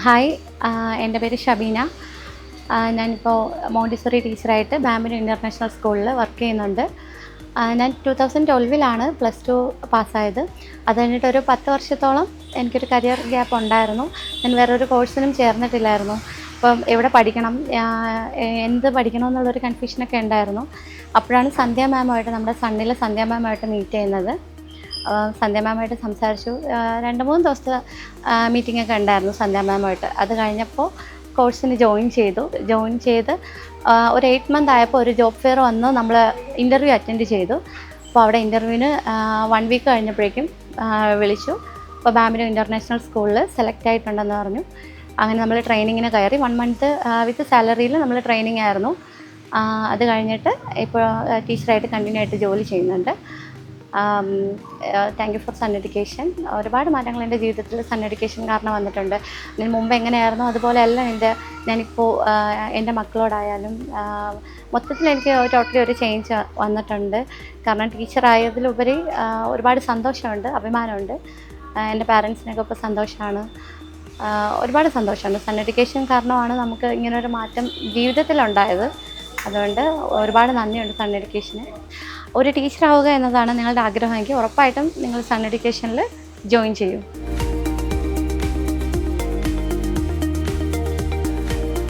Hi, എൻ്റെ പേര് ഷബീന. ഞാനിപ്പോൾ മോണ്ടിസറി ടീച്ചറായിട്ട് ബാംബിനോ ഇൻ്റർനാഷണൽ സ്കൂളിൽ വർക്ക് ചെയ്യുന്നുണ്ട്. ഞാൻ 2012 +2 പാസ്സായത്. അത് കഴിഞ്ഞിട്ട് ഒരു 10 വർഷത്തോളം എനിക്കൊരു കരിയർ ഗ്യാപ്പ് ഉണ്ടായിരുന്നു. ഞാൻ വേറൊരു കോഴ്സിനും ചേർന്നിട്ടില്ലായിരുന്നു. അപ്പം എവിടെ പഠിക്കണം, എന്ത് പഠിക്കണം എന്നുള്ളൊരു കൺഫ്യൂഷനൊക്കെ ഉണ്ടായിരുന്നു. അപ്പോഴാണ് സന്ധ്യ മാമുമായിട്ട്, നമ്മുടെ സണ്ണിലെ സന്ധ്യ മാമുമായിട്ട് മീറ്റ് ചെയ്യുന്നത്. സന്ധ്യ മാമുമായിട്ട് സംസാരിച്ചു. 2-3 ദിവസത്തെ മീറ്റിങ്ങൊക്കെ ഉണ്ടായിരുന്നു സന്ധ്യ മാമുമായിട്ട്. അത് കഴിഞ്ഞപ്പോൾ കോഴ്സിന് ജോയിൻ ചെയ്ത് ഒരു 8 മന്ത് ആയപ്പോൾ ഒരു ജോബ് ഫെയർ വന്ന് നമ്മൾ ഇൻ്റർവ്യൂ അറ്റൻഡ് ചെയ്തു. അപ്പോൾ അവിടെ ഇൻ്റർവ്യൂവിന് 1 വീക്ക് കഴിഞ്ഞപ്പോഴേക്കും വിളിച്ചു. അപ്പോൾ ബാംബിനോ ഇൻ്റർനാഷണൽ സ്കൂളിൽ സെലക്ട് ആയിട്ടുണ്ടെന്ന് പറഞ്ഞു. അങ്ങനെ നമ്മൾ ട്രെയിനിങ്ങിന് കയറി. 1 മന്ത് വിത്ത് സാലറിയിൽ നമ്മൾ ട്രെയിനിങ് ആയിരുന്നു. അത് കഴിഞ്ഞിട്ട് ഇപ്പോൾ ടീച്ചറായിട്ട് കണ്ടിന്യൂ ആയിട്ട് ജോലി ചെയ്യുന്നുണ്ട്. Thank you for Sun education. ഒരുപാട് മാറ്റങ്ങൾ എൻ്റെ ജീവിതത്തിൽ സൺ എഡ്യൂക്കേഷൻ കാരണം വന്നിട്ടുണ്ട്. ഇതിന് മുമ്പ് എങ്ങനെയായിരുന്നു അതുപോലെയല്ല ഞാനിപ്പോൾ എൻ്റെ മക്കളോടായാലും മൊത്തത്തിൽ എനിക്ക് ടോട്ടലി ഒരു ചേഞ്ച് വന്നിട്ടുണ്ട്. കാരണം ടീച്ചറായതിലുപരി ഒരുപാട് സന്തോഷമുണ്ട്, അഭിമാനമുണ്ട്. എൻ്റെ പാരൻസിനൊക്കെ ഇപ്പോൾ സന്തോഷമാണ്, ഒരുപാട് സന്തോഷമുണ്ട്. സൺ എഡ്യൂക്കേഷൻ കാരണമാണ് നമുക്ക് ഇങ്ങനൊരു മാറ്റം ജീവിതത്തിലുണ്ടായത്. അതുകൊണ്ട് ഒരുപാട് നന്ദിയുണ്ട് സൺ എഡ്യൂക്കേഷന്. ഒരു ടീച്ചറാവുക എന്നതാണ് നിങ്ങളുടെ ആഗ്രഹമെങ്കിൽ ഉറപ്പായിട്ടും നിങ്ങൾ സൺ എഡ്യൂക്കേഷനിൽ ജോയിൻ ചെയ്യും.